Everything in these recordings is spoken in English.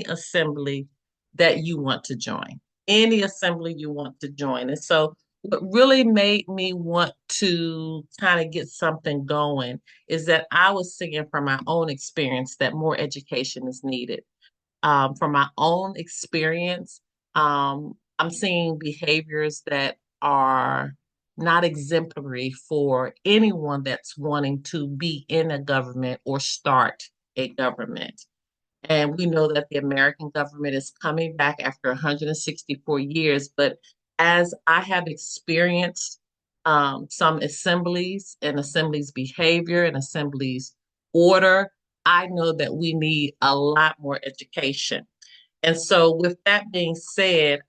assembly that you want to join, any assembly you want to join. And so, what really made me want to kind of get something going is that I was seeing from my own experience that more education is needed. From my own experience, I'm seeing behaviors that are not exemplary for anyone that's wanting to be in a government or start a government. And we know that the American government is coming back after 164 years. But as I have experienced some assemblies and assemblies behavior and assemblies order, I know that we need a lot more education. And so, with that being said,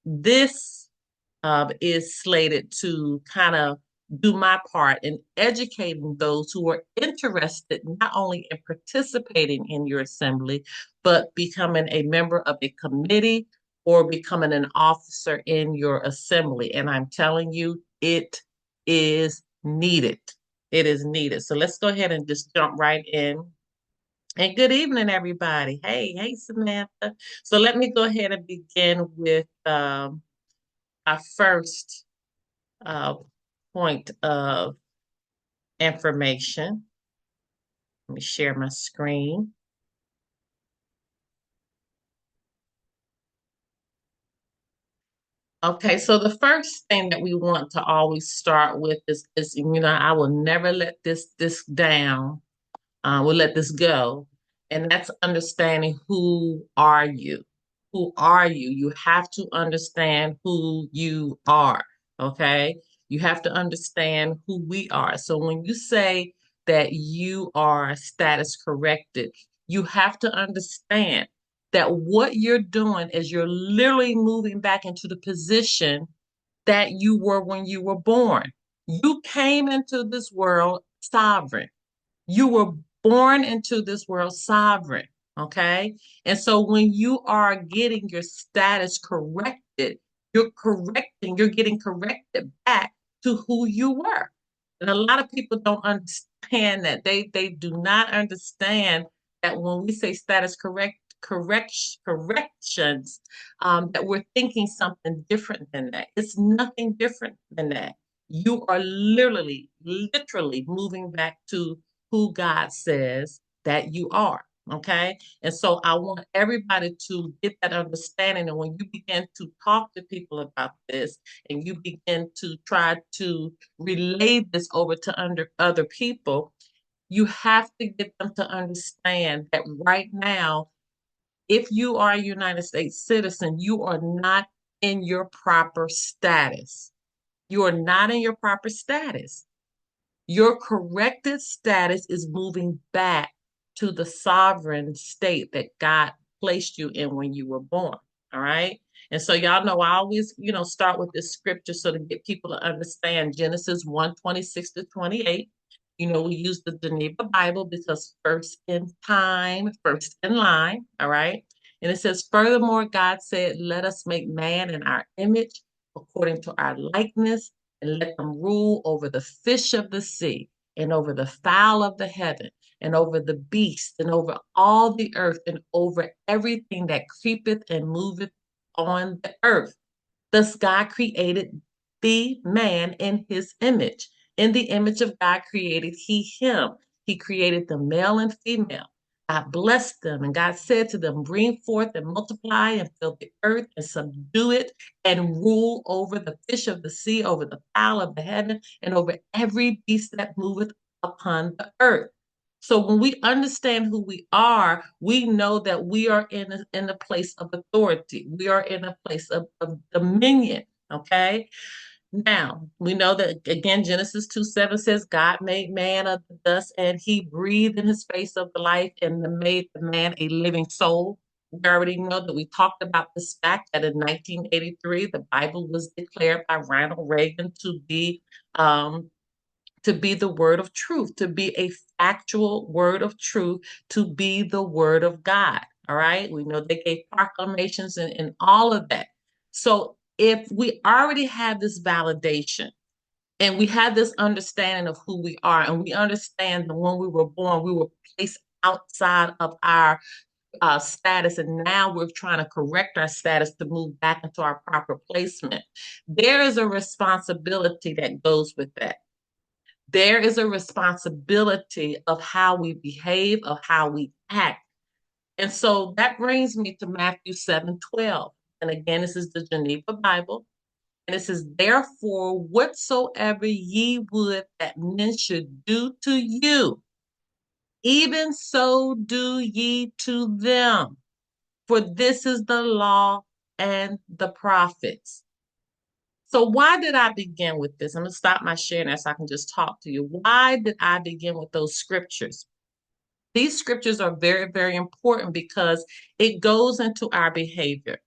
this is slated to kind of do my part in educating those who are interested not only in participating in your assembly, but becoming a member of a committee or becoming an officer in your assembly. And I'm telling you, it is needed. It is needed. So let's go ahead and just jump right in. And good evening, everybody. Hey, Samantha. So let me go ahead and begin with our first uh, point of information. Let me share my screen. Okay, so the first thing that we want to always start with is I will never let this down. We'll let this go, and that's understanding who are you. Who are you? You have to understand who you are. Okay, you have to understand who we are. So when you say that you are status corrected, you have to understand that what you're doing is you're literally moving back into the position that you were when you were born. You came into this world sovereign. You were born into this world sovereign. Okay. And so when you are getting your status corrected, you're getting corrected back to who you were. And a lot of people don't understand that. They do not understand that when we say corrections, that we're thinking something different than that. It's nothing different than that. You are literally moving back to who God says that you are. Okay. And so I want everybody to get that understanding. And when you begin to talk to people about this and you begin to try to relay this over to other people, you have to get them to understand that right now, if you are a United States citizen, you are not in your proper status. You are not in your proper status. Your corrected status is moving back to the sovereign state that God placed you in when you were born. All right. And so y'all know I always, start with this scripture so to get people to understand Genesis 1:26 to 28. We use the Geneva Bible because first in time, first in line. All right. And it says, furthermore, God said, let us make man in our image according to our likeness and let them rule over the fish of the sea and over the fowl of the heaven and over the beast and over all the earth and over everything that creepeth and moveth on the earth. Thus God created the man in his image. In the image of God created he him. He created the male and female. God blessed them, and God said to them, bring forth and multiply and fill the earth and subdue it and rule over the fish of the sea, over the fowl of the heaven, and over every beast that moveth upon the earth. So when we understand who we are, we know that we are in a place of authority. We are in a place of dominion. Okay. Now we know that again, Genesis 2:7 says, God made man of the dust and he breathed in his face of the life and made the man a living soul. We already know that we talked about this fact that in 1983, the Bible was declared by Ronald Reagan um, to be the word of truth, to be a factual word of truth, to be the word of God. All right. We know they gave proclamations and all of that. So if we already have this validation and we have this understanding of who we are, and we understand that when we were born, we were placed outside of our status, and now we're trying to correct our status to move back into our proper placement. There is a responsibility that goes with that. There is a responsibility of how we behave, of how we act. And so that brings me to Matthew 7:12. And again, this is the Geneva Bible. And it says, therefore, whatsoever ye would that men should do to you, even so do ye to them. For this is the law and the prophets. So why did I begin with this? I'm going to stop my sharing that so I can just talk to you. Why did I begin with those scriptures? These scriptures are very, very important because it goes into our behavior.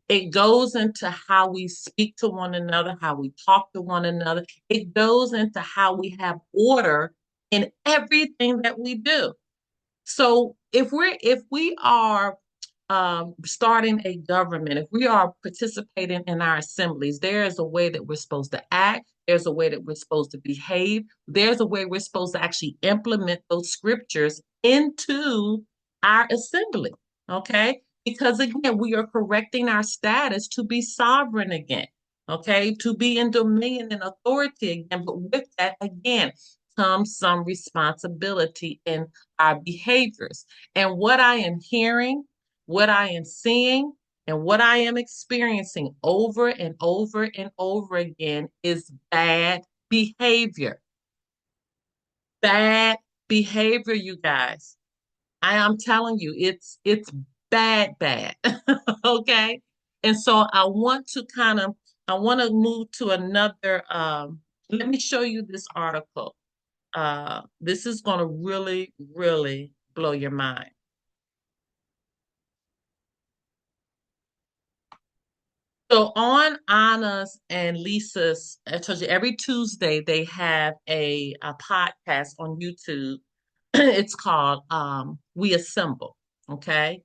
It goes into how we speak to one another, how we talk to one another. It goes into how we have order in everything that we do. So if we are starting a government, if we are participating in our assemblies, there is a way that we're supposed to act. There's a way that we're supposed to behave. There's a way we're supposed to actually implement those scriptures into our assembly. Okay. Because again, we are correcting our status to be sovereign again. Okay. To be in dominion and authority again. But with that, again, comes some responsibility in our behaviors. And what I am hearing, what I am seeing, and what I am experiencing over and over and over again is bad behavior. Bad behavior, you guys. I am telling you, it's bad, bad. Okay. And so I want to move to another let me show you this article. This is going to really, really blow your mind. So on Anna's and Lisa's, I told you every Tuesday they have a podcast on YouTube. It's called We Assemble. Okay.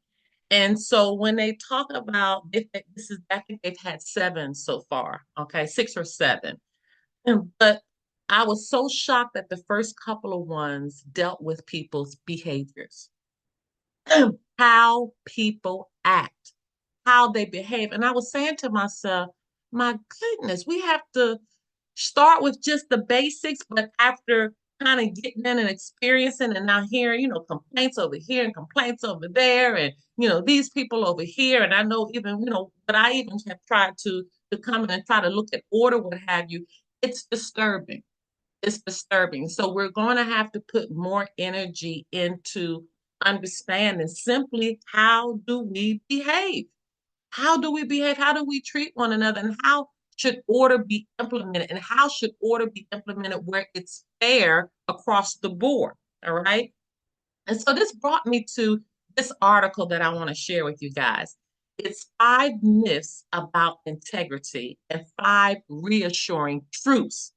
And so when they talk about this is I think they've had seven so far, okay, six or seven. But I was so shocked that the first couple of ones dealt with people's behaviors, how people act, how they behave. And I was saying to myself, my goodness, we have to start with just the basics, but after kind of getting in and experiencing and now hearing, complaints over here and complaints over there, and these people over here. And I know even, but I even have tried to come in and try to look at order, what have you. It's disturbing. It's disturbing. So we're going to have to put more energy into understanding simply how do we behave? How do we behave? How do we treat one another? And how should order be implemented? And how should order be implemented where it's fair across the board? All right. And so this brought me to this article that I want to share with you guys. It's 5 myths about integrity and 5 reassuring truths.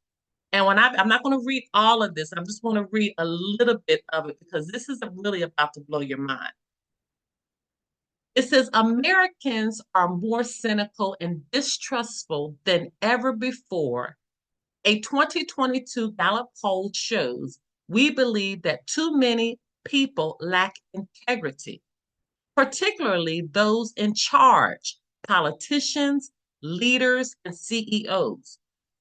And I'm not going to read all of this. I'm just going to read a little bit of it because this is really about to blow your mind. It says Americans are more cynical and distrustful than ever before. A 2022 Gallup poll shows we believe that too many people lack integrity, particularly those in charge, politicians, leaders, and CEOs,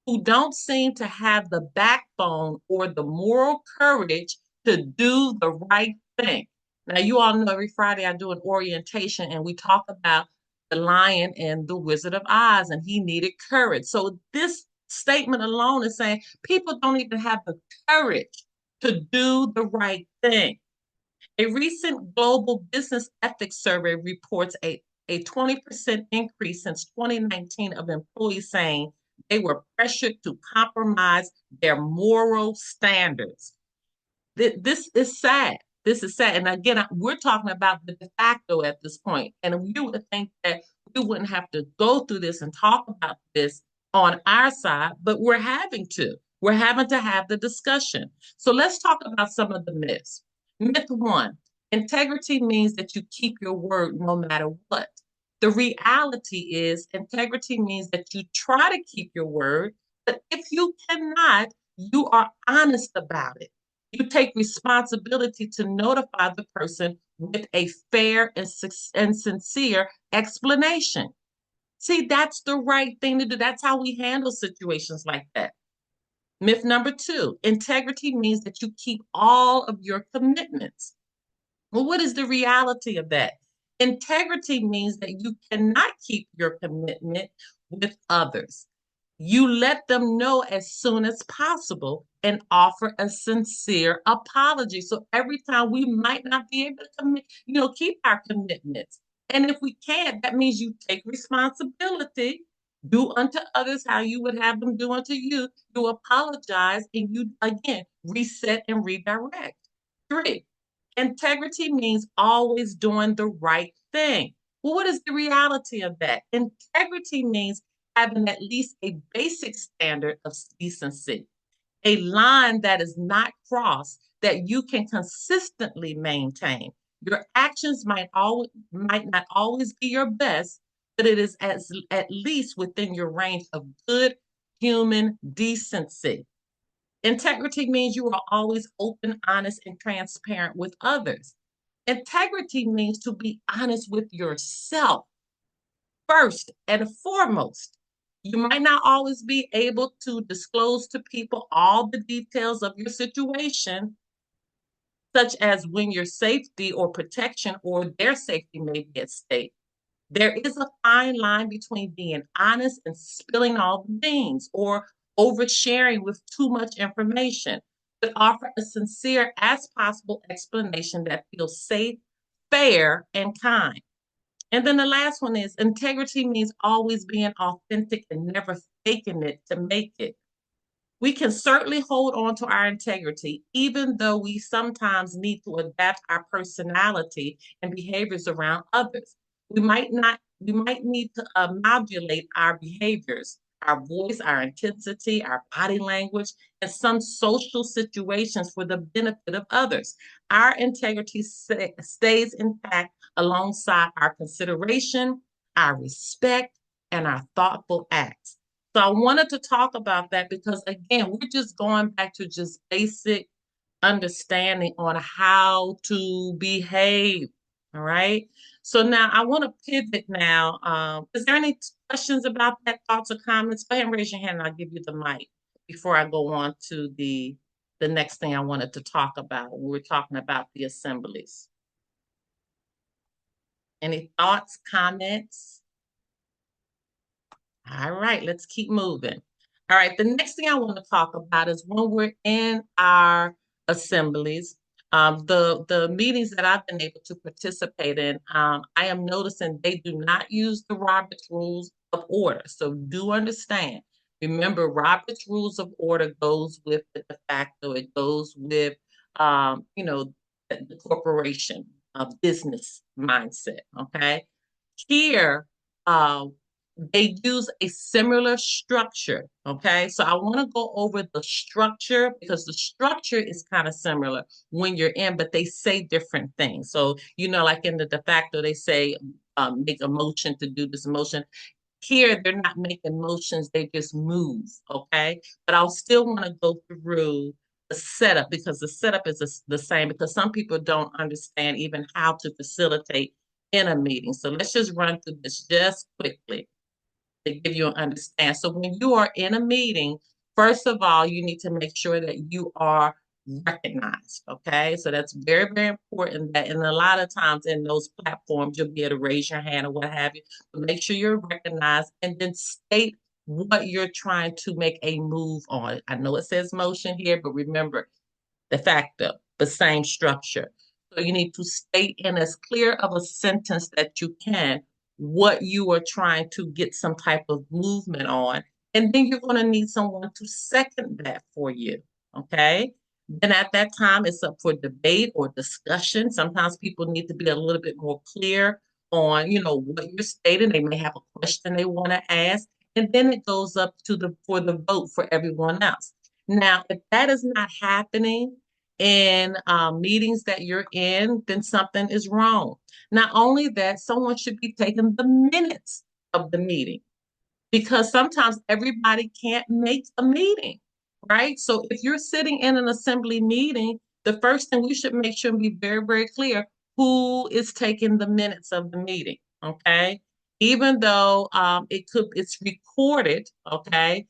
who don't seem to have the backbone or the moral courage to do the right thing. Now, you all know every Friday I do an orientation and we talk about the lion and the Wizard of Oz, and he needed courage. So, this statement alone is saying people don't even have the courage to do the right thing. A recent global business ethics survey reports a 20% increase since 2019 of employees saying they were pressured to compromise their moral standards. This is sad. This is sad. And again, we're talking about the de facto at this point. And you would think that we wouldn't have to go through this and talk about this on our side, but we're having to. We're having to have the discussion. So let's talk about some of the myths. Myth one, integrity means that you keep your word no matter what. The reality is, integrity means that you try to keep your word, but if you cannot, you are honest about it. You take responsibility to notify the person with a fair and sincere explanation. See, that's the right thing to do. That's how we handle situations like that. Myth number two, integrity means that you keep all of your commitments. Well, what is the reality of that? Integrity means that you cannot keep your commitment with others. You let them know as soon as possible and offer a sincere apology. So every time we might not be able to keep our commitments. And if we can't, that means you take responsibility, do unto others how you would have them do unto you. You apologize and you again reset and redirect. Three, integrity means always doing the right thing. Well, what is the reality of that? Integrity means having at least a basic standard of decency, a line that is not crossed that you can consistently maintain. Your actions might not always be your best, but it is at least within your range of good human decency. Integrity means you are always open, honest, and transparent with others. Integrity means to be honest with yourself first and foremost. You might not always be able to disclose to people all the details of your situation, such as when your safety or protection or their safety may be at stake. There is a fine line between being honest and spilling all the beans or oversharing with too much information, but offer a sincere as possible explanation that feels safe, fair, and kind. And then the last one is integrity means always being authentic and never faking it to make it. We can certainly hold on to our integrity, even though we sometimes need to adapt our personality and behaviors around others. We might need to modulate our behaviors, our voice, our intensity, our body language, and some social situations for the benefit of others. Our integrity stays intact alongside our consideration, our respect, and our thoughtful acts. So I wanted to talk about that because again, we're just going back to just basic understanding on how to behave. All right. So now I want to pivot now. Is there any questions about that, thoughts or comments? Go ahead and raise your hand and I'll give you the mic before I go on to the next thing I wanted to talk about. We were talking about the assemblies. Any thoughts, comments? All right, let's keep moving. All right, the next thing I want to talk about is when we're in our assemblies, the meetings that I've been able to participate in, I am noticing they do not use the Robert's Rules of Order. So do understand. Remember, Robert's Rules of Order goes with the de facto. It goes with, the corporation, business mindset. Okay. Here, uh, they use a similar structure. Okay. So I want to go over the structure because the structure is kind of similar when you're in, but they say different things. So, like in the de facto, they say, make a motion to do this motion. Here, they're not making motions, they just move. Okay. But I'll still want to go through the setup because the setup is the same because some people don't understand even how to facilitate in a meeting. So let's just run through this just quickly to give you an understand. So when you are in a meeting, first of all, you need to make sure that you are recognized. Okay. So that's very, very important that, and a lot of times in those platforms, you'll be able to raise your hand or what have you, but make sure you're recognized and then state what you're trying to make a move on. I know it says motion here, but remember de facto, the same structure. So you need to state in as clear of a sentence that you can what you are trying to get some type of movement on. And then you're going to need someone to second that for you. Okay. Then at that time, it's up for debate or discussion. Sometimes people need to be a little bit more clear on, what you're stating. They may have a question they want to ask. And then it goes up for the vote for everyone else. Now, if that is not happening in meetings that you're in, then something is wrong. Not only that, someone should be taking the minutes of the meeting because sometimes everybody can't make a meeting. right? So if you're sitting in an assembly meeting, the first thing we should make sure and be very, very clear who is taking the minutes of the meeting, okay? Even though it's recorded, okay?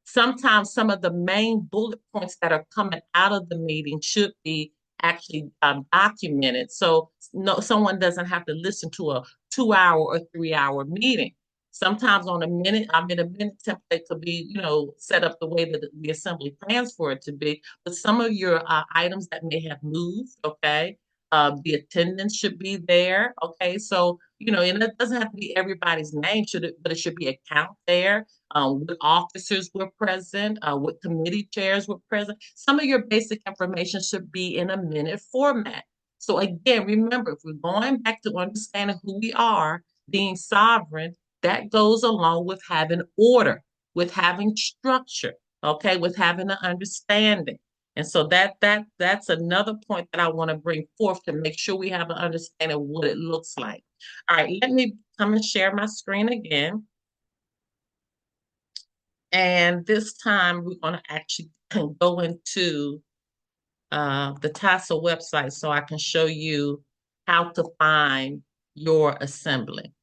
Sometimes some of the main bullet points that are coming out of the meeting should be actually documented. So no, someone doesn't have to listen to a 2 hour or 3 hour meeting. Sometimes on a minute template could be, set up the way that the assembly plans for it to be. But some of your items that may have moved, okay, the attendance should be there, okay. So, and it doesn't have to be everybody's name, but it should be a count there. What officers were present, what committee chairs were present. Some of your basic information should be in a minute format. So again, remember, if we're going back to understanding who we are, being sovereign, that goes along with having order, with having structure, okay, with having an understanding. And so that's another point that I want to bring forth to make sure we have an understanding of what it looks like. All right, let me come and share my screen again. And this time we're going to actually go into the TASA website so I can show you how to find your assembly.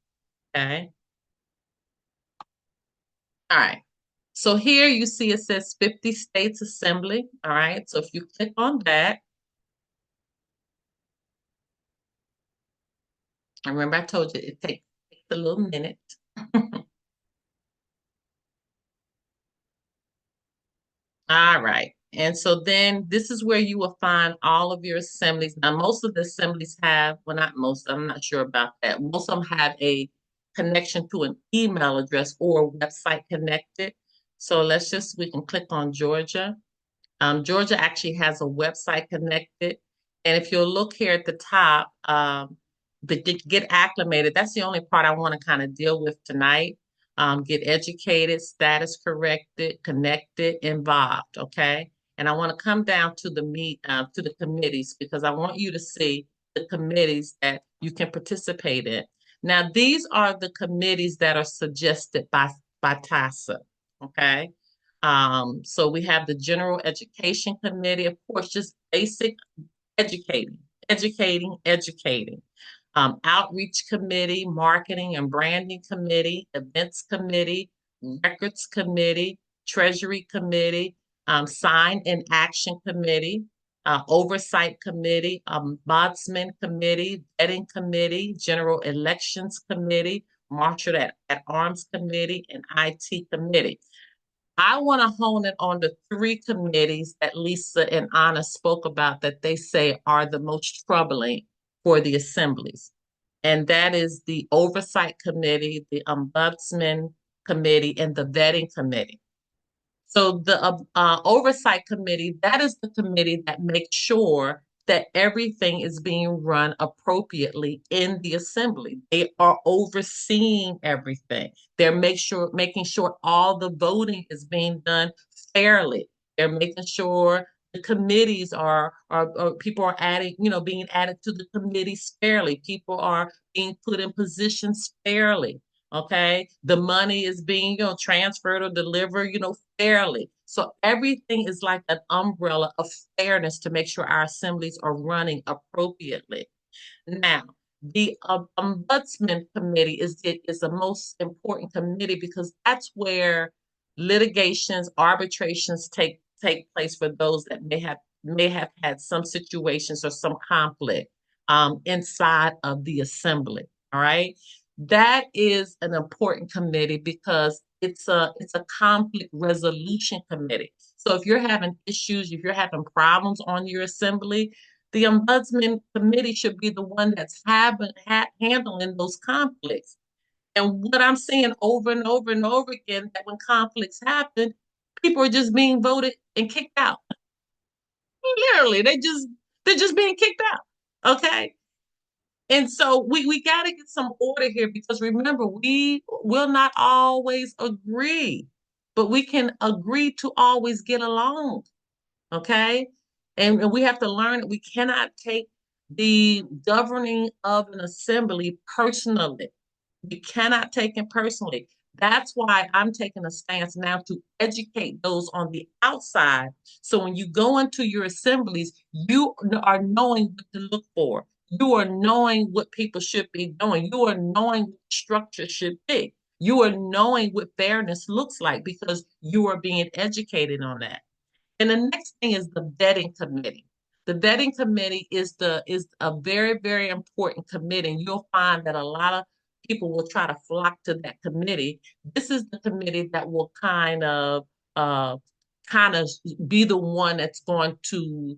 Okay. All right. So here you see it says 50 States Assembly. All right. So if you click on that, remember I told you it takes a little minute. All right. And so then this is where you will find all of your assemblies. Now, most of the assemblies have, well, not most, I'm not sure about that. Most of them have a connection to an email address or a website connected. So we can click on Georgia. Georgia actually has a website connected. And if you'll look here at the top, the get acclimated, that's the only part I want to kind of deal with tonight. Get educated, status corrected, connected, involved. Okay. And I want to come down to to the committees because I want you to see the committees that you can participate in. Now, these are the committees that are suggested by TASA. Okay. So we have the General Education Committee, of course, just basic educating, educating. Outreach Committee, Marketing and Branding Committee, Events Committee, Records Committee, Treasury Committee, Sign and Action Committee, Oversight Committee, Ombudsman Committee, Vetting Committee, General Elections Committee, Marshal at Arms Committee, and IT Committee. I want to hone it on the three committees that Lisa and Anna spoke about that they say are the most troubling for the assemblies. And that is the Oversight Committee, the Ombudsman Committee, and the Vetting Committee. So the Oversight Committee, that is the committee that makes sure that everything is being run appropriately in the assembly. They are overseeing everything. They're making sure all the voting is being done fairly. They're making sure the committees are people are being added to the committees fairly. People are being put in positions fairly. Okay. The money is being, transferred or delivered, fairly. So everything is like an umbrella of fairness to make sure our assemblies are running appropriately. Now, the Ombudsman Committee is the most important committee because that's where litigations, arbitrations take place for those that may have had some situations or some conflict inside of the assembly. All right. That is an important committee because it's a conflict resolution committee. So if you're having issues, if you're having problems on your assembly, the ombudsman committee should be the one that's handling those conflicts. And what I'm seeing over and over and over again, that when conflicts happen, people are just being voted and kicked out. Literally, they're just being kicked out. Okay. And so we got to get some order here because remember, we will not always agree, but we can agree to always get along. Okay. And we have to learn that we cannot take the governing of an assembly personally. We cannot take it personally. That's why I'm taking a stance now to educate those on the outside. So when you go into your assemblies, you are knowing what to look for. You are knowing what people should be doing. You are knowing what structure should be. You are knowing what fairness looks like because you are being educated on that. And the next thing is the vetting committee. The vetting committee is a very, very important committee. And you'll find that a lot of people will try to flock to that committee. This is the committee that will uh kind of be the one that's going to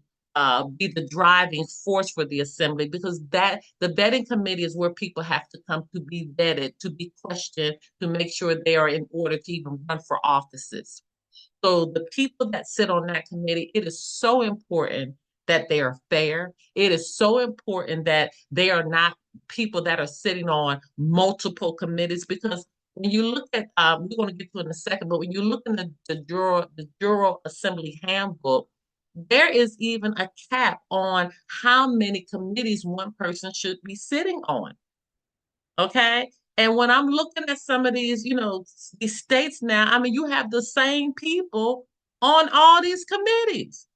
be the driving force for the assembly, because that the vetting committee is where people have to come to be vetted, to be questioned, to make sure they are in order to even run for offices. So the people that sit on that committee, it is so important that they are fair. It is so important that they are not people that are sitting on multiple committees, because when you look at, we're going to get to it in a second, but when you look in the Juror Assembly Handbook, there is even a cap on how many committees one person should be sitting on. Okay. And when I'm looking at some of these, these states now, I mean, you have the same people on all these committees.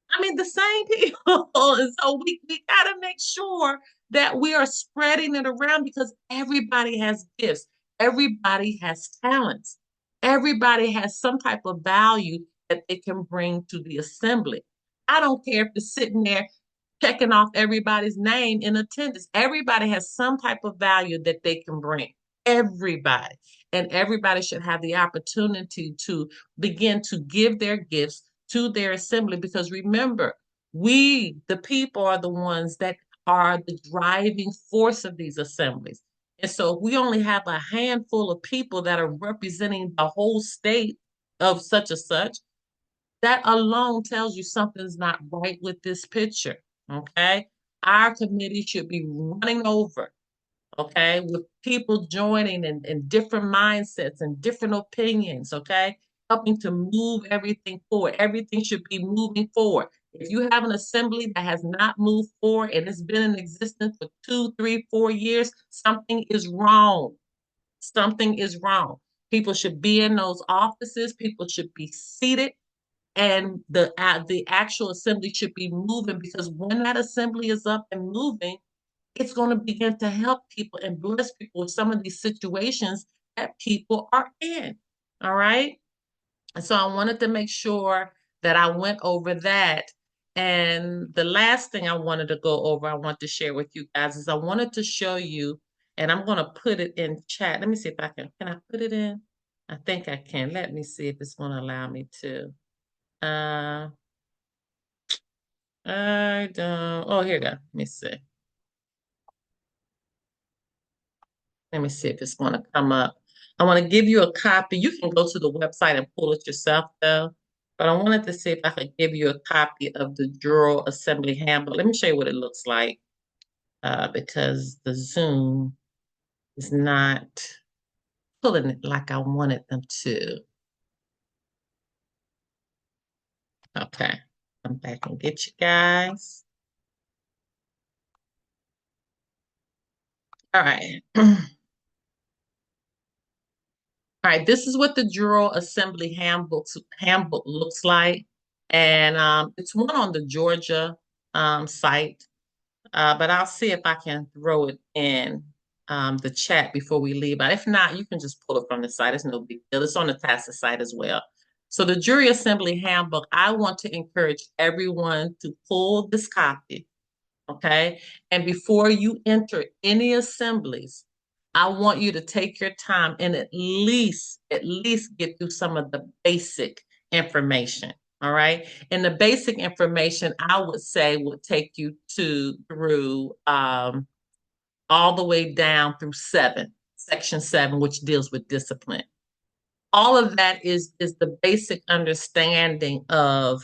I mean, the same people. And so we got to make sure that we are spreading it around, because everybody has gifts, everybody has talents, everybody has some type of value that they can bring to the assembly. I don't care if it's sitting there checking off everybody's name in attendance. Everybody has some type of value that they can bring. Everybody. And everybody should have the opportunity to begin to give their gifts to their assembly, because remember, we, the people, are the ones that are the driving force of these assemblies. And so if we only have a handful of people that are representing the whole state of such and such, that alone tells you something's not right with this picture. Okay. Our committee should be running over, okay, with people joining in different mindsets and different opinions, okay, helping to move everything forward. Everything should be moving forward. If you have an assembly that has not moved forward and it's been in existence for 2, 3, 4 years, something is wrong. Something is wrong. People should be in those offices. People should be seated, and the actual assembly should be moving, because when that assembly is up and moving, it's going to begin to help people and bless people with some of these situations that people are in. All right. And so I wanted to make sure that I went over that. And the last thing I wanted to go over, I want to share with you guys, is I wanted to show you, and I'm going to put it in chat. Let me see if I can I put it in? I think I can. Let me see if it's going to allow me to. Uh, I don't, oh, here we go. Let me see. Let me see if it's going to come up. I want to give you a copy. You can go to the website and pull it yourself, though. But I wanted to see if I could give you a copy of the Juror Assembly Handbook. Let me show you what it looks like, because the Zoom is not pulling it like I wanted them to. Okay, come back and get you guys. All right. All right, this is what the Juror Assembly handbook looks like. And it's one on the Georgia site, but I'll see if I can throw it in the chat before we leave. But if not, you can just pull it from the site. It's no big deal. It's on the TASA site as well. So the Jury Assembly Handbook, I want to encourage everyone to pull this copy, okay? And before you enter any assemblies, I want you to take your time and at least get through some of the basic information. All right. And the basic information, I would say, would take you through all the way down through section 7, which deals with discipline. All of that is the basic understanding of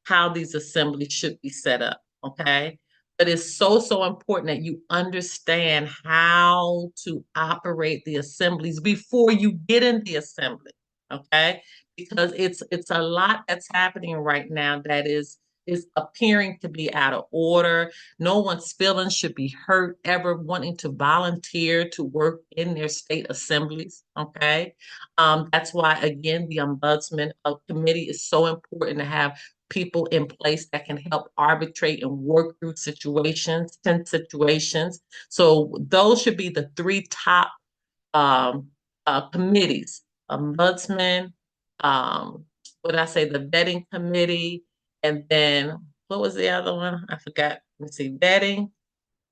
how these assemblies should be set up. Okay. But it's so important that you understand how to operate the assemblies before you get in the assembly. Okay. Because it's a lot that's happening right now that is is appearing to be out of order. No one's feelings should be hurt ever wanting to volunteer to work in their state assemblies. Okay. That's why, again, the ombudsman committee is so important to have people in place that can help arbitrate and work through situations, tense situations. So those should be the three top um, committees: ombudsman, what did I say, the vetting committee, and then what was the other one? I forgot. Let me see, vetting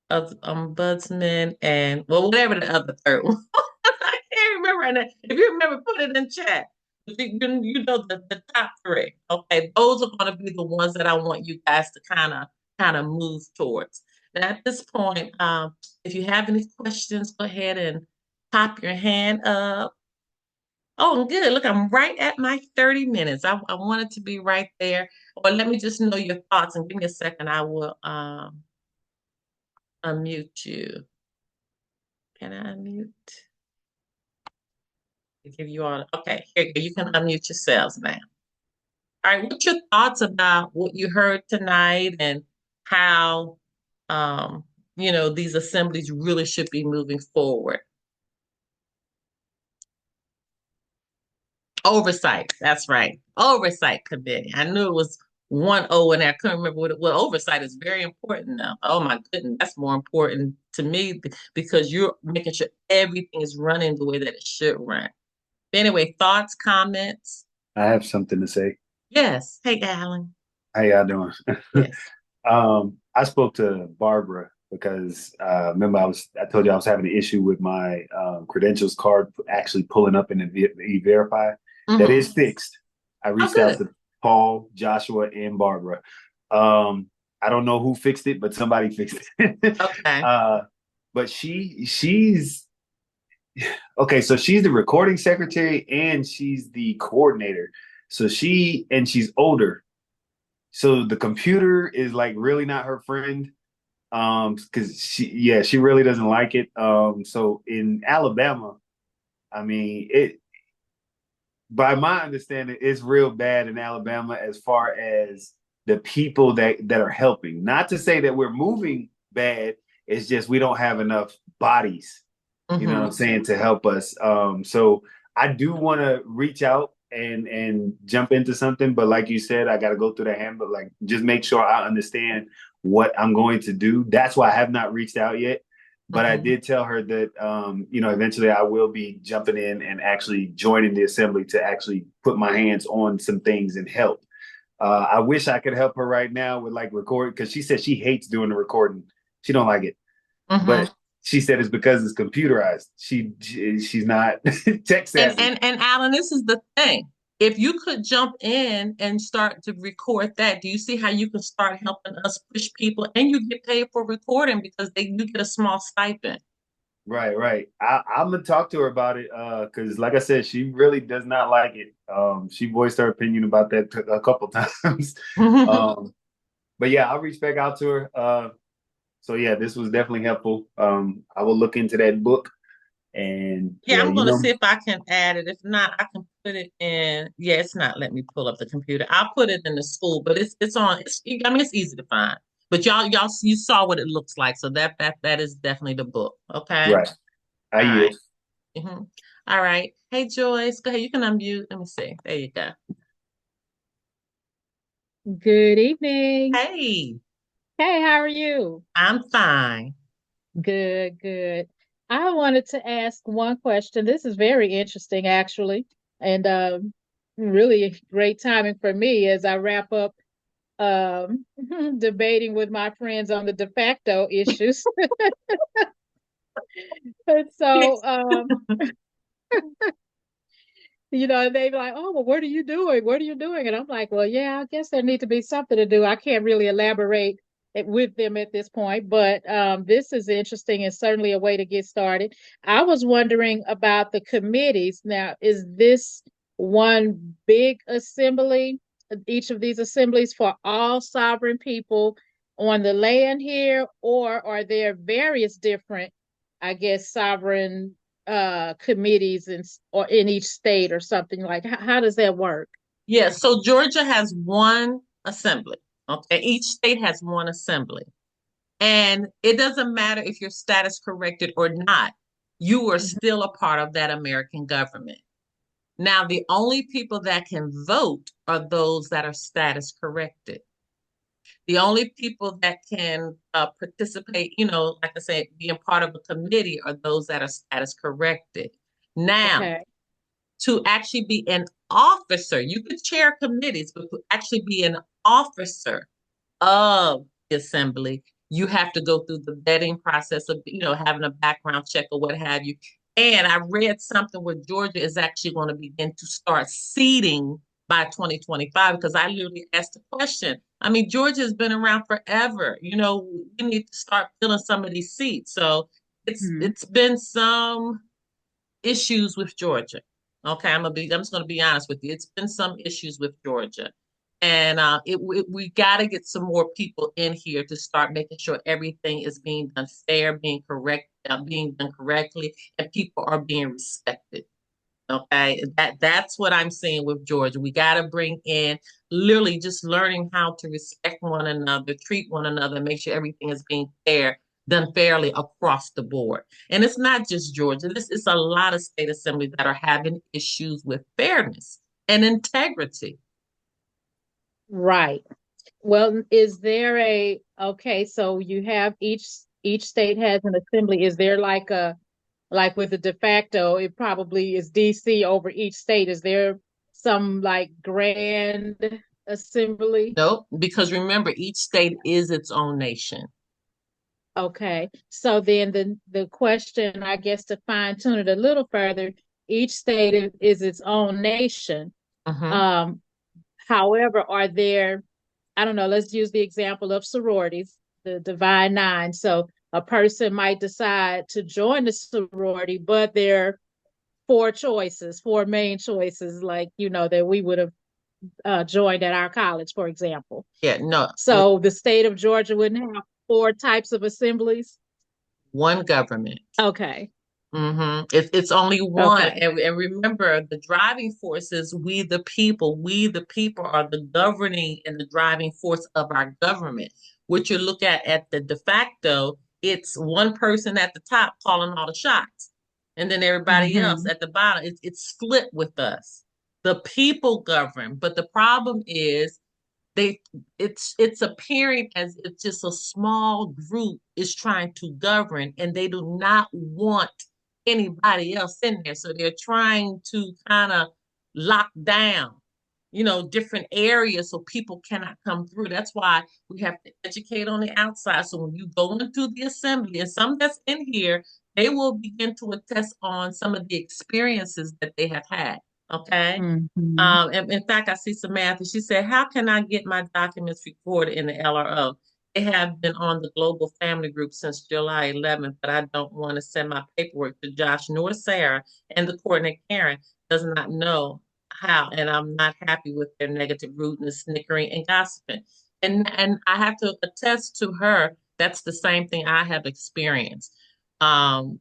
of ombudsman, and well, whatever the other third one. I can't remember right now. If you remember, put it in chat. You know the top three. Okay, those are going to be the ones that I want you guys to kind of move towards. Now, at this point, if you have any questions, go ahead and pop your hand up. Oh, good. Look, I'm right at my 30 minutes. I wanted to be right there. Or let me just know your thoughts and give me a second. I will unmute you. Can I unmute? To give you all, okay, here you go. You can unmute yourselves now. All right, what's your thoughts about what you heard tonight and how these assemblies really should be moving forward? Oversight, that's right. Oversight committee. I knew it was one O and I couldn't remember what it was. Oversight is very important now. Oh my goodness, that's more important to me because you're making sure everything is running the way that it should run. Anyway, thoughts, comments? I have something to say. Yes. Hey, Alan. How y'all doing? Yes. I spoke to Barbara because remember I told you I was having an issue with my credentials card actually pulling up in the E-Verify. That is Mm-hmm. fixed. I Oh, reached out good. to Paul, Joshua, and Barbara. I don't know who fixed it, but somebody fixed it. Okay. But she's okay, so she's the recording secretary and she's the coordinator. So she's older. So the computer is like really not her friend. Because she really doesn't like it. So in Alabama, I mean, it by my understanding, it's real bad in Alabama as far as the people that are helping. Not to say that we're moving bad, it's just we don't have enough bodies, you know what I'm Mm-hmm. saying, to help us. So I do want to reach out and jump into something, but like you said, I got to go through the handbook, like just make sure I understand what I'm going to do. That's why I have not reached out yet. But I Mm-hmm. did tell her that eventually I will be jumping in and actually joining the assembly to actually put my hands on some things and help. I wish I could help her right now with like recording because she said she hates doing the recording. She don't like it, Mm-hmm. but she said it's because it's computerized. She's not tech And savvy. and and Alan, this is the thing. If you could jump in and start to record that, do you see how you can start helping us push people and you get paid for recording because you get a small stipend? Right, right. I'm gonna talk to her about it because, like I said, she really does not like it. She voiced her opinion about that a couple times. Um, but yeah, I'll reach back out to her. So yeah, this was definitely helpful. I will look into that book and Yeah, yeah, I'm gonna see if I can add it. If not, I can put it in. Yeah, it's not letting me pull up the computer. I'll put it in the school, but it's on. I mean, it's easy to find. But y'all, you saw what it looks like, so that is definitely the book. Okay. right. I All right. yield. Mm-hmm. All right. Hey, Joyce, go ahead. You can unmute. Let me see. There you go. Good evening. Hey, Hey, how are you? I'm fine. Good, good. I wanted to ask one question. This is very interesting, actually, and really great timing for me as I wrap up um, debating with my friends on the de facto issues. And so, they be like, "Oh, well, what are you doing? What are you doing?" And I'm like, "Well, yeah, I guess there need to be something to do. I can't really elaborate it with them at this point, but this is interesting and certainly a way to get started." I was wondering about the committees. Now, is this one big assembly, each of these assemblies for all sovereign people on the land here, or are there various different, I guess, sovereign committees or in each state or something like how does that work? Yeah, so Georgia has one assembly. Okay, each state has one assembly. And it doesn't matter if you're status corrected or not, you are Mhm. still a part of that American government. Now, the only people that can vote are those that are status corrected. The only people that can participate, like I said, being part of a committee are those that are status corrected. Now, Okay. to actually be an officer, you could chair committees, but to actually be an officer of the assembly, you have to go through the vetting process of, having a background check or what have you. And I read something where Georgia is actually going to begin to start seating by 2025 because I literally asked the question. I mean, Georgia has been around forever. We need to start filling some of these seats. So Mhm. it's been some issues with Georgia. Okay, I'm just gonna be honest with you. It's been some issues with Georgia, and we got to get some more people in here to start making sure everything is being done fair, being done correctly, and people are being respected. Okay, that's what I'm seeing with Georgia. We got to bring in literally just learning how to respect one another, treat one another, make sure everything is being fair, done fairly across the board. And it's not just Georgia. This is a lot of state assemblies that are having issues with fairness and integrity. Right. Well, is there okay, so you have each state has an assembly. Is there like with the de facto, it probably is DC over each state. Is there some like grand assembly? Nope, because remember, each state is its own nation. Okay. So then the question, I guess, to fine tune it a little further, each state is its own nation. Hmm. Um, However, are there, I don't know, let's use the example of sororities, the Divine Nine. So a person might decide to join the sorority, but there are four main choices, like, that we would have joined at our college, for example. Yeah, no, So the state of Georgia wouldn't have four types of assemblies. one government. Okay. It's only one. Okay. And remember, the driving force is we the people. We the people are the governing and the driving force of our government. What you look at the de facto, it's one person at the top calling all the shots. And then everybody else Hmm. at the bottom. It's split with us. The people govern. But the problem is they it's appearing as if just a small group is trying to govern and they do not want anybody else in there. So they're trying to kind of lock down, different areas so people cannot come through. That's why we have to educate on the outside. So when you go into the assembly, and some that's in here, they will begin to attest on some of the experiences that they have had. Okay. Hmm. And in fact, I see Samantha. She said, "How can I get my documents recorded in the LRO? They have been on the global family group since July 11th, but I don't want to send my paperwork to Josh nor Sarah, and the coordinator Karen does not know how, and I'm not happy with their negative rudeness, snickering, and gossiping." And I have to attest to her. That's the same thing I have experienced. Um,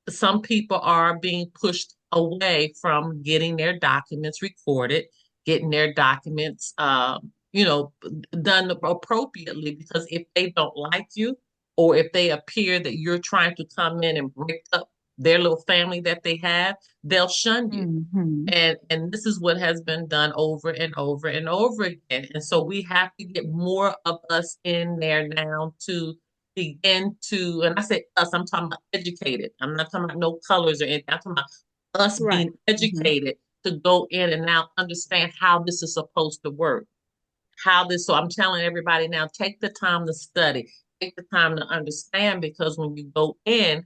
some people are being pushed away from getting their documents recorded, getting their documents, done appropriately. Because if they don't like you, or if they appear that you're trying to come in and break up their little family that they have, they'll shun you. Hmm. And this is what has been done over and over and over again. And so we have to get more of us in there now to begin to, and I say us, I'm talking about educated. I'm not talking about no colors or anything. I'm talking about us Right. being Hmm. educated to go in and now understand how this is supposed to work. So I'm telling everybody now, take the time to study, take the time to understand, because when you go in,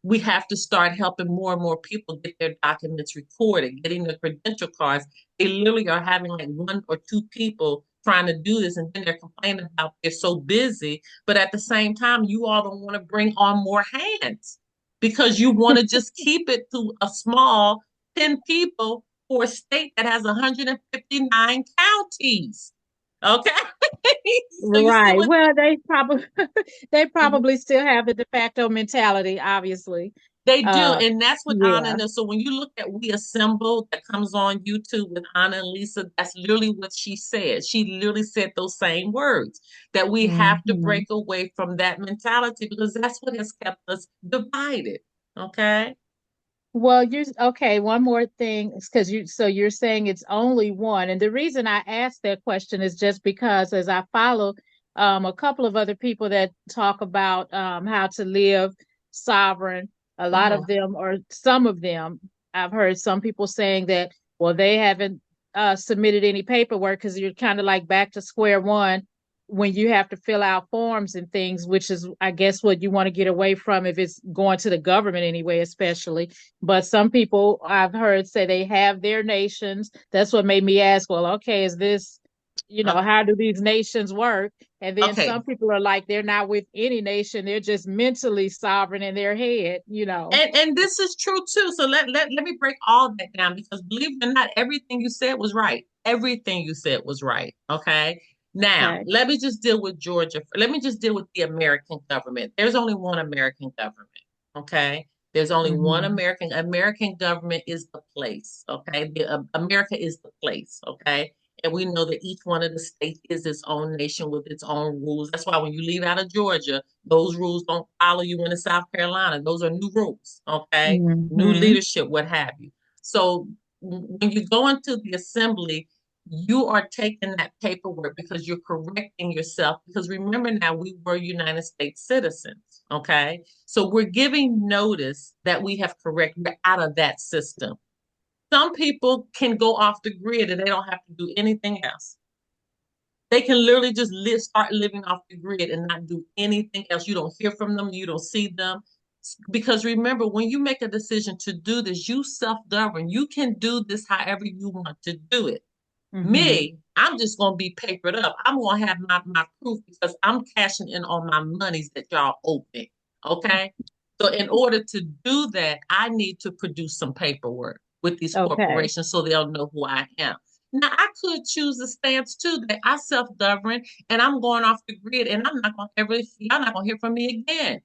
we have to start helping more and more people get their documents recorded, getting their credential cards. They literally are having like one or two people trying to do this, and then they're complaining about they're so busy. But at the same time, you all don't want to bring on more hands because you want to just keep it to a small 10 people for a state that has 159 counties. Okay. So you see Right. what? Well, they probably they Mhm. probably still have the de facto mentality, obviously. They do, Uh, and that's what Anna yeah. does. So when you look at We Assemble that comes on YouTube with Anna and Lisa, that's literally what she said. She literally said those same words that we have to Hmm. break away from that mentality because that's what has kept us divided. Okay. Well, you're okay. One more thing, because you're saying it's only one, and the reason I asked that question is just because as I follow a couple of other people that talk about how to live sovereign, a lot Mhm. of them or some of them, I've heard some people saying that well they haven't submitted any paperwork because you're kind of like back to square one when you have to fill out forms and things, which is I guess what you want to get away from if it's going to the government anyway, especially. But some people I've heard say they have their nations. That's what made me ask, well, okay, is this, Okay. how do these nations work? And then Okay. some people are like, they're not with any nation. They're just mentally sovereign in their head. And this is true too. So let me break all that down because believe it or not, everything you said was right. Everything you said was right. Okay. Now, Okay. let me just deal with Georgia. Let me just deal with the American government. There's only one American government. Okay. There's only one Hmm. American government is the place. Okay. America is the place. Okay. And we know that each one of the states is its own nation with its own rules. That's why when you leave out of Georgia, those rules don't follow you into South Carolina. Those are new rules, okay? New Hmm. leadership, what have you. So when you go into the assembly, you are taking that paperwork because you're correcting yourself. Because remember now, we were United States citizens, okay? So we're giving notice that we have corrected, we're out of that system. Some people can go off the grid and they don't have to do anything else. They can literally just start living off the grid and not do anything else. You don't hear from them, you don't see them. Because remember, when you make a decision to do this, you self govern. You can do this however you want to do it. Hmm. Me, I'm just going to be papered up. I'm going to have my proof because I'm cashing in on my monies that y'all owe me. Okay. So, in order to do that, I need to produce some paperwork with these Okay. corporations so they'll know who I am. Now, I could choose a stance too that I self govern and I'm going off the grid and I'm not going to ever, y'all not going to hear from me again.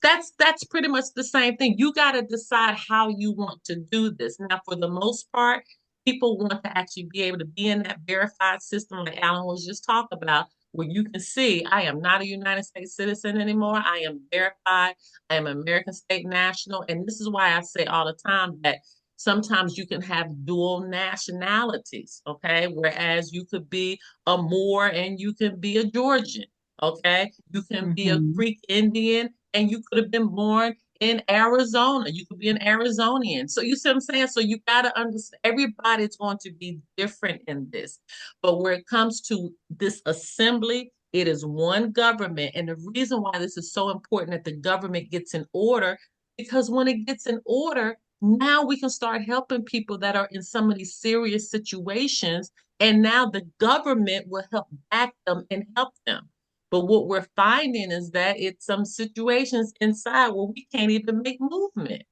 That's pretty much the same thing. You got to decide how you want to do this. Now, for the most part, people want to actually be able to be in that verified system, like Alan was just talking about, where you can see I am not a United States citizen anymore. I am verified. I am American state national, and this is why I say all the time that sometimes you can have dual nationalities. Okay, whereas you could be a Moor and you can be a Georgian. Okay, you can be a Hmm. Creek Indian and you could have been born in Arizona. You could be an Arizonian. So you see what I'm saying? So you got to understand everybody's going to be different in this. But where it comes to this assembly, it is one government. And the reason why this is so important that the government gets in order, because when it gets in order, now we can start helping people that are in some of these serious situations. And now the government will help back them and help them. But what we're finding is that it's some situations inside where we can't even make movement.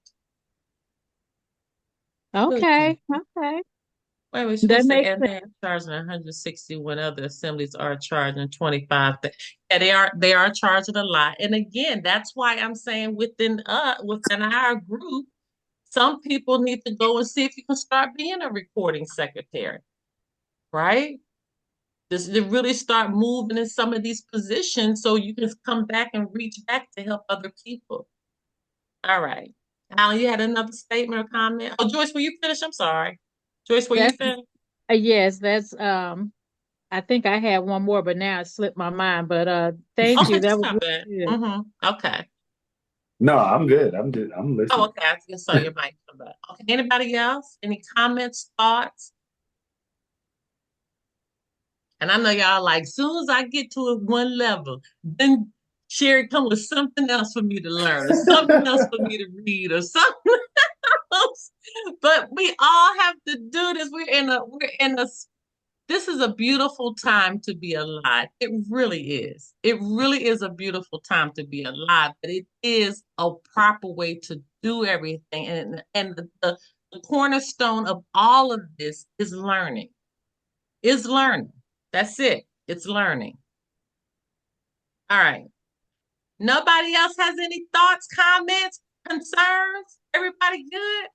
Goodness. Okay. Okay. Wait, we should That say, makes and sense. they're charging 160 when other assemblies are charging 25. Yeah, they are charging a lot. And again, that's why I'm saying within our group, some people need to go and see if you can start being a recording secretary, right? Just to really start moving in some of these positions so you can come back and reach back to help other people. All right. Alan, you had another statement or comment? Oh, Joyce, will you finish? I'm sorry. Joyce, will you That's finish? yes, that's I think I had one more, but now it slipped my mind. But thank Okay, you. That that's was not bad. really good. Okay. No, I'm good. I'm good. I'm Oh, listening. okay. I just saw your mic come back. Okay. Anybody else? Any comments, thoughts? And I know y'all like, soon as I get to a one level, then Sherry come with something else for me to learn or something else for me to read or something else. But we all have to do this. We're in a this is a beautiful time to be alive. It really is. It really is a beautiful time to be alive, but it is a proper way to do everything. And the cornerstone of all of this is learning. Is learning. That's it. It's learning. All right. Nobody else has any thoughts, comments? concerns? Everybody good?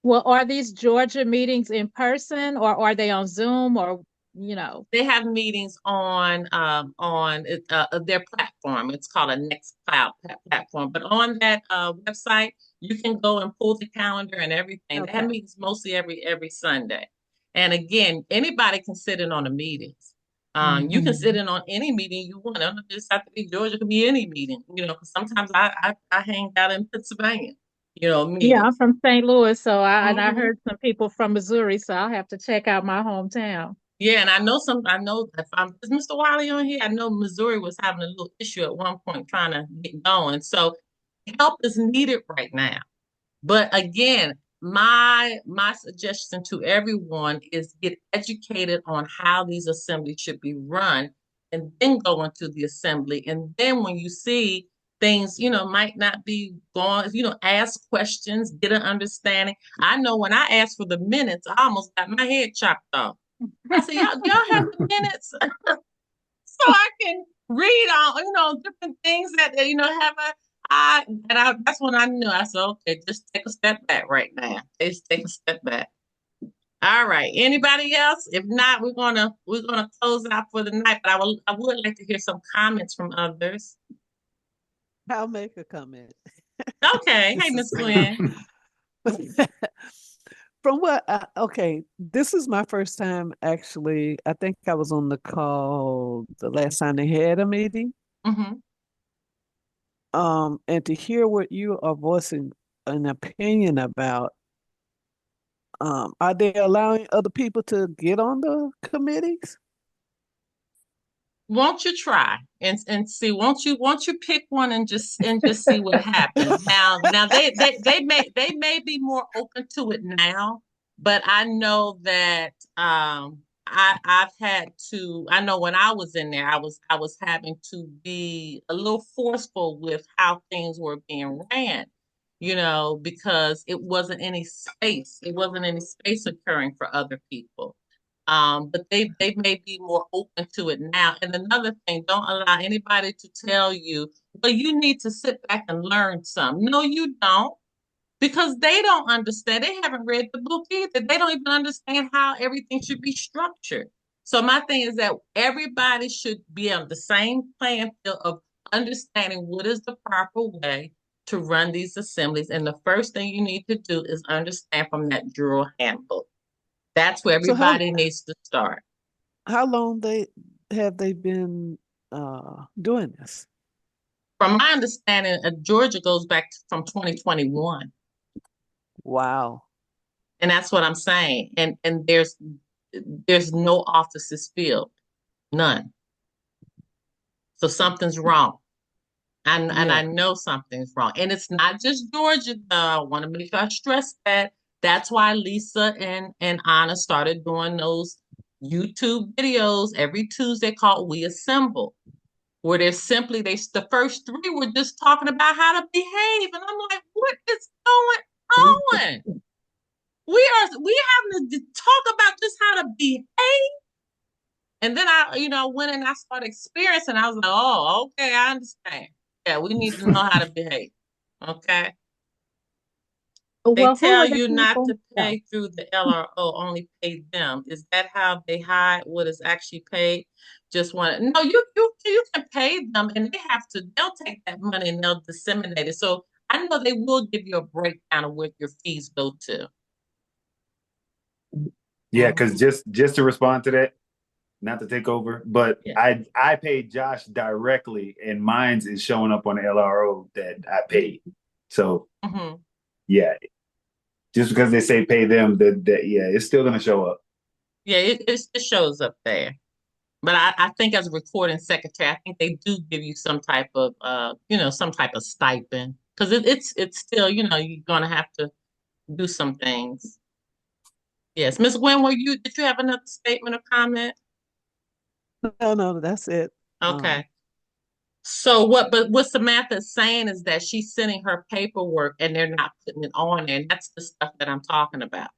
Well, are these Georgia meetings in person or are they on Zoom or, you know? They have meetings on their platform. It's called a Nextcloud platform. But on that website, you can go and pull the calendar and everything. They have Okay. meetings mostly every Sunday. And again, anybody can sit in on the meetings. You can sit Mhm. in on any meeting you want. It doesn't just have to be Georgia. It could be any meeting. You know, because sometimes I hang out in Pennsylvania. You know, Yeah, I'm meetings. from St. Louis, so I Hmm. heard some people from Missouri, so I'll have to check out my hometown. Yeah, and I know if is Mr. Wiley on here? I know Missouri was having a little issue at one point trying to get going. So help is needed right now. But again, my suggestion to everyone is get educated on how these assemblies should be run and then go into the assembly. And then when you see things, might not be going, ask questions, get an understanding. I know when I asked for the minutes, I almost got my head chopped off. I said, y'all have the minutes so I can read on, different things that, have that's when I knew. I said, okay, just take a step back right now. Just take a step back. All right. Anybody else? If not, we're gonna close out for the night. But I would like to hear some comments from others. I'll make a comment. Okay. Hey, This is Miss Gwen. from okay, this is my first time actually. I think I was on the call the last time they had a meeting. Hmm. And to hear what you are voicing an opinion about, are they allowing other people to get on the committees? Won't you try and see? Won't you pick one and just see what happens? Now they may be more open to it now, but I know that I've had to. I know when I was in there, I was having to be a little forceful with how things were being ran, because it wasn't any space occurring for other people. But they may be more open to it now. And another thing, don't allow anybody to tell you, well, you need to sit back and learn some. No, you don't, because they don't understand. They haven't read the book either. They don't even understand how everything should be structured. So my thing is that everybody should be on the same playing field of understanding what is the proper way to run these assemblies. And the first thing you need to do is understand from that Juror Handbook. That's where So everybody needs to start. how long they been doing this? From my understanding, Georgia goes back from 2021, Wow. and that's what I'm saying. And there's no offices filled, none. So something's wrong, and Yeah. I know something's wrong. And it's not just Georgia, though. I want to make sure I stress that. That's why Lisa and Anna started doing those YouTube videos every Tuesday called We Assemble, where the first three were just talking about how to behave. And I'm like, what is going on? We having to talk about just how to behave. And then I went and I started experiencing. I was like, oh, okay, I understand. Yeah, we need to know how to behave. Okay. They Well, who tell are the you not people? to pay through the LRO, only pay them. Is that how they hide what is actually paid? Just want no, you can pay them and they'll take that money and they'll disseminate it. So I know they will give you a breakdown of what your fees go to. Yeah, because Mhm. just to respond to that, not to take over, but Yeah. I paid Josh directly, and mine's is showing up on the LRO that I paid. So Hmm. yeah, just because they say pay them, that yeah, it's still gonna show up. Yeah, it shows up there. But I think as a recording secretary, I think they do give you some type of stipend. Because it's still, you're gonna have to do some things. Yes. Ms. Gwen, did you have another statement or comment? No, no, that's it. Okay. So what Samantha is saying is that she's sending her paperwork and they're not putting it on there. And that's the stuff that I'm talking about.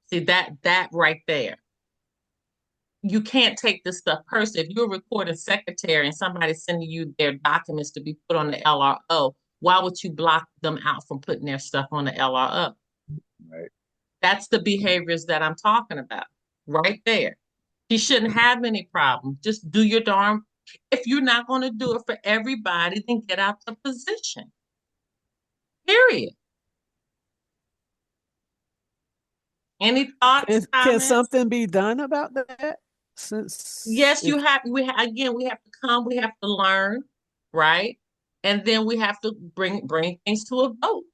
See that right there. You can't take this stuff personally. If you're a recording secretary and somebody's sending you their documents to be put on the LRO, why would you block them out from putting their stuff on the LRO? Right. That's the behaviors that I'm talking about right there. She shouldn't have any problem. Just do your darn. If you're not going to do it for everybody, then get out the position. Period. Any thoughts, Can comments? something be done about that? Since Yes, if, we have again, we have to come, we have to learn, right? And then we have to bring things to a vote.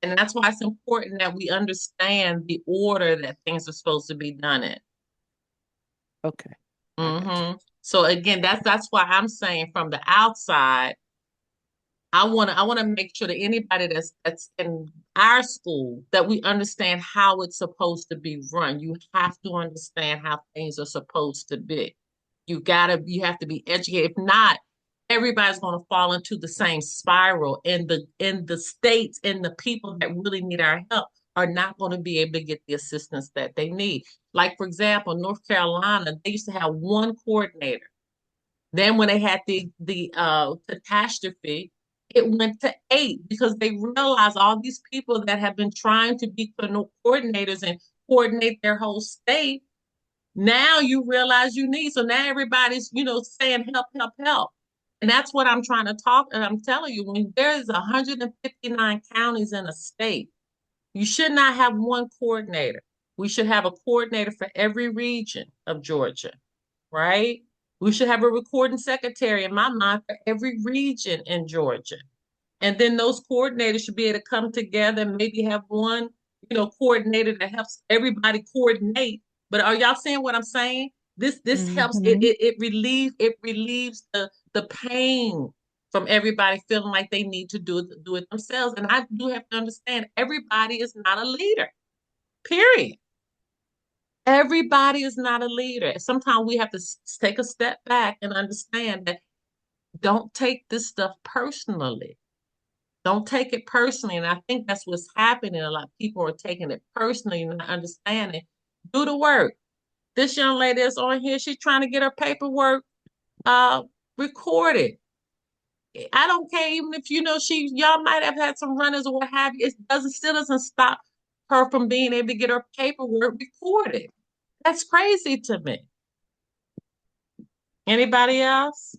And that's why it's important that we understand the order that things are supposed to be done in. okay, I got you. So again, that's why I'm saying from the outside, I want to make sure that anybody that's in our school that we understand how it's supposed to be run. You have to understand how things are supposed to be. You have to be educated. If not, everybody's going to fall into the same spiral, and the states and the people that really need our help are not going to be able to get the assistance that they need. Like for example, North Carolina, they used to have one coordinator. Then when they had the catastrophe, it went to 8 because they realized all these people that have been trying to be coordinators and coordinate their whole state. Now you realize you need. So now everybody's, saying help, help, help. And that's what I'm trying to talk. And I'm telling you, when there's 159 counties in a state, you should not have one coordinator. We should have a coordinator for every region of Georgia, right? We should have a recording secretary in my mind for every region in Georgia. And then those coordinators should be able to come together and maybe have one, coordinator that helps everybody coordinate. But are y'all seeing what I'm saying? This helps it relieves the pain from everybody feeling like they need to do it themselves. And I do have to understand everybody is not a leader. Period. Everybody is not a leader. Sometimes we have to take a step back and understand that don't take this stuff personally. Don't take it personally. And I think that's what's happening. A lot of people are taking it personally and not understanding. Do the work. This young lady is on here. She's trying to get her paperwork recorded. I don't care even if y'all might have had some runners or what have you. Still doesn't stop her from being able to get her paperwork recorded. That's crazy to me. Anybody else?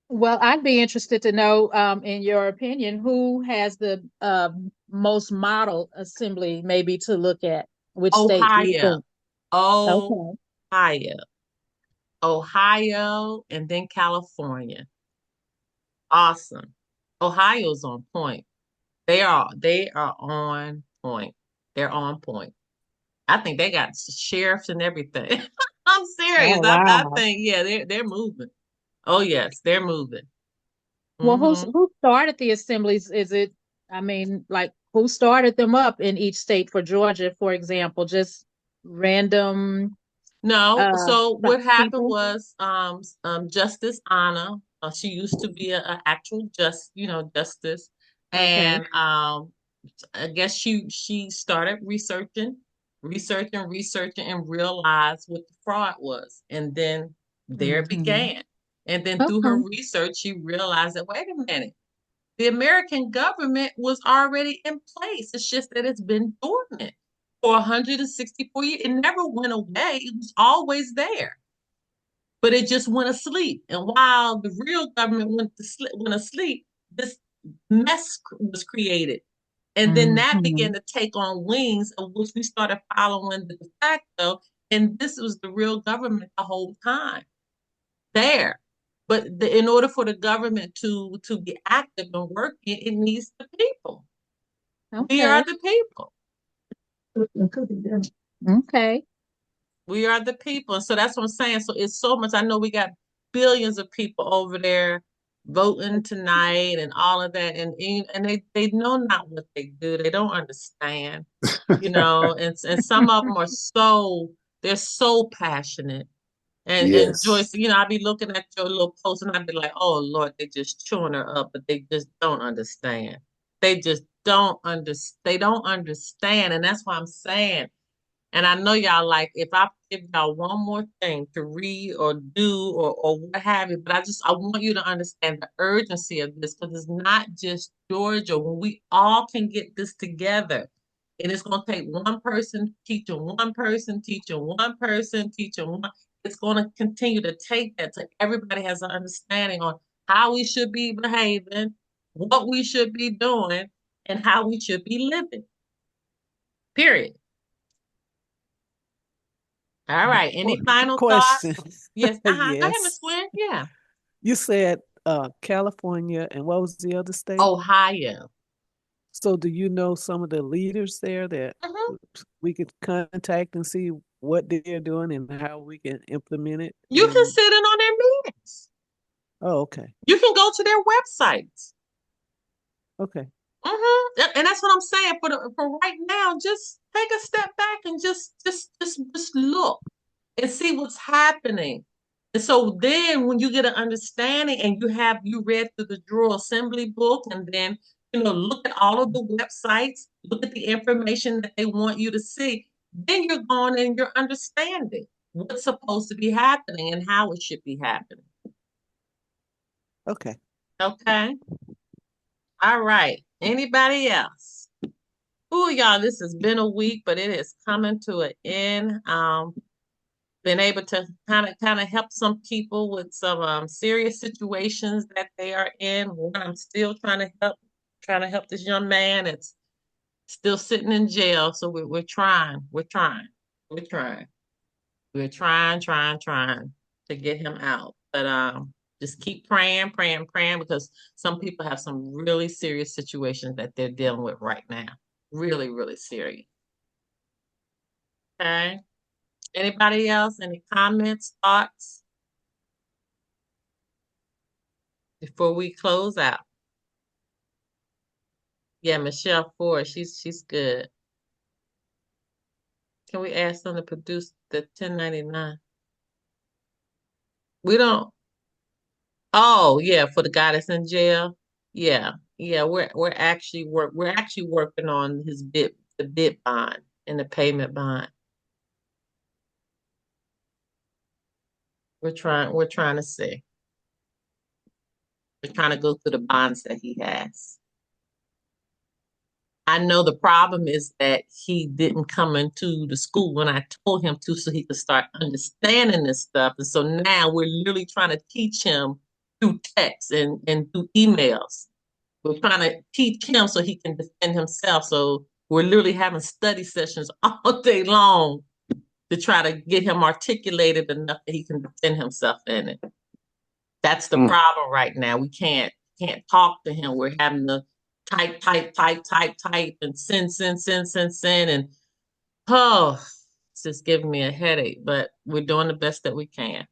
Well, I'd be interested to know, in your opinion, who has the most model assembly, maybe to look at. Which state do you Ohio. think? Okay. Ohio. Ohio, and then California. Awesome. Ohio's on point. They are on point. They're on point. I think they got sheriffs and everything. I'm serious. Oh, I wow. think, yeah, they're moving. Oh yes, they're moving. Well, Hmm. who started the assemblies? Is it, I mean, like who started them up in each state for Georgia, for example? Just random No, so what happened people? was Justice Anna, she used to be a actual justice, Okay. and I guess she started researching, and realized what the fraud was, and then there it Hmm. began. And then through her Okay. research, she realized that wait a minute, the American government was already in place. It's just that it's been dormant for 164 years. It never went away. It was always there, but it just went asleep. And while the real government went asleep, this mess was created. And then that Hmm. began to take on wings, of which we started following the de facto. And this was the real government the whole time there. But in order for the government to be active and working, it needs the people. We are Okay. the people. Okay. We are the people. And so that's what I'm saying. So it's so much. I know we got billions of people over there voting tonight and all of that. And they know not what they do. They don't understand, and some of them they're so passionate. And Yes. Joyce, I'd be looking at your little post and I'd be like, oh Lord, they just chewing her up, but they just don't understand. They just don't understand. They don't understand. And that's why I'm saying And I know y'all like if I give y'all one more thing to read or do or what have you, but I want you to understand the urgency of this because it's not just Georgia. When we all can get this together, and it's going to take one person teaching one person, teaching one person, teaching one. It's going to continue to take that so everybody has an understanding on how we should be behaving, what we should be doing, and how we should be living. Period. All right. Any final Question. thoughts? Yes. Go ahead, Ms. Yes. Gwen. Yeah. You said California, and what was the other state? Ohio. So do you know some of the leaders there that Mhm. we could contact and see what they're doing and how we can implement it? You can sit in on their meetings. Oh, okay. You can go to their websites. Okay. And that's what I'm saying. For right now, just take a step back and just look and see what's happening. And so then when you get an understanding and you read through the General Assembly book and then look at all of the websites, look at the information that they want you to see, then you're going and you're understanding what's supposed to be happening and how it should be happening. Okay. Okay. All right. Anybody else? Ooh, y'all, this has been a week, but it is coming to an end. Been able to kind of help some people with some serious situations that they are in. One, I'm still trying to help this young man. It's still sitting in jail. So we're trying, we're trying, we're trying, we're trying to get him out. But just keep praying, praying, praying because some people have some really serious situations that they're dealing with right now. Really, really serious. Okay. Anybody else? Any comments, thoughts before we close out? Yeah, Michelle Ford, she's good. Can we ask them to produce the 1099? We don't. Oh, yeah, for the guy that's in jail. Yeah, yeah, we're actually working on the bid bond and the payment bond. We're trying to see. We're trying to go through the bonds that he has. I know the problem is that he didn't come into the school when I told him to, so he could start understanding this stuff. And so now we're literally trying to teach him through text and through emails. We're trying to teach him so he can defend himself. So we're literally having study sessions all day long to try to get him articulated enough that he can defend himself in it. That's the problem right now. We can't talk to him. We're having to type, and send, and it's just giving me a headache. But we're doing the best that we can.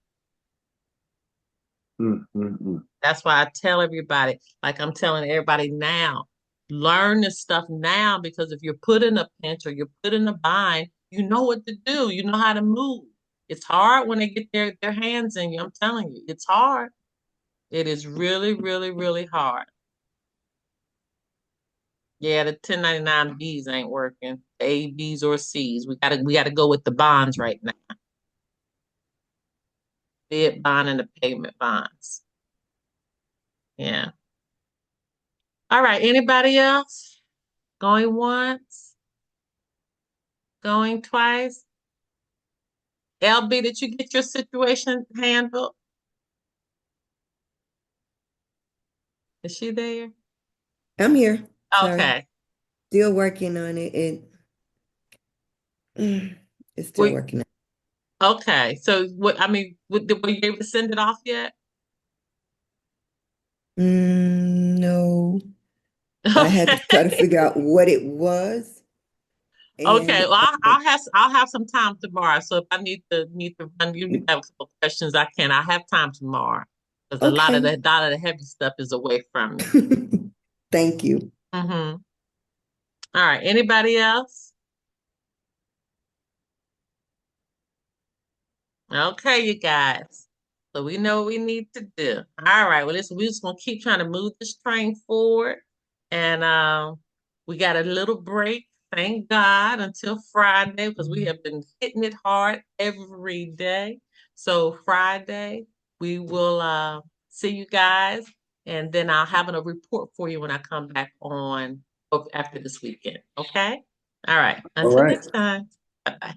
That's why I tell everybody, like I'm telling everybody now, learn this stuff now because if you're put in a pinch or you're put in a bind, you know what to do. You know how to move. It's hard when they get their hands in you. I'm telling you, it's hard. It is really, really, really hard. Yeah, the 1099-Bs ain't working. A, Bs, or Cs. We gotta go with the bonds right now. Bid bond and the payment bonds. Yeah. All right. Anybody else? Going once? Going twice? LB, did you get your situation handled? Is she there? I'm here. Sorry. Okay. Still working on it. It's still working. Okay. So what, I mean, were you able to send it off yet? No. I had to try to figure out what it was. Okay, And well, I'll have some time tomorrow. So if I need to run, you have a couple questions. I have time tomorrow because a lot of okay. the heavy stuff is away from me. Thank you. All right. Anybody else? Okay, you guys. So we know what we need to do. All right. Well, listen, we're just gonna keep trying to move this train forward, and we got a little break thank God until Friday, because we have been hitting it hard every day. So Friday, we will see you guys, and then I'll have a report for you when I come back on after this weekend. Okay? All right. All Until right. next time. Bye-bye.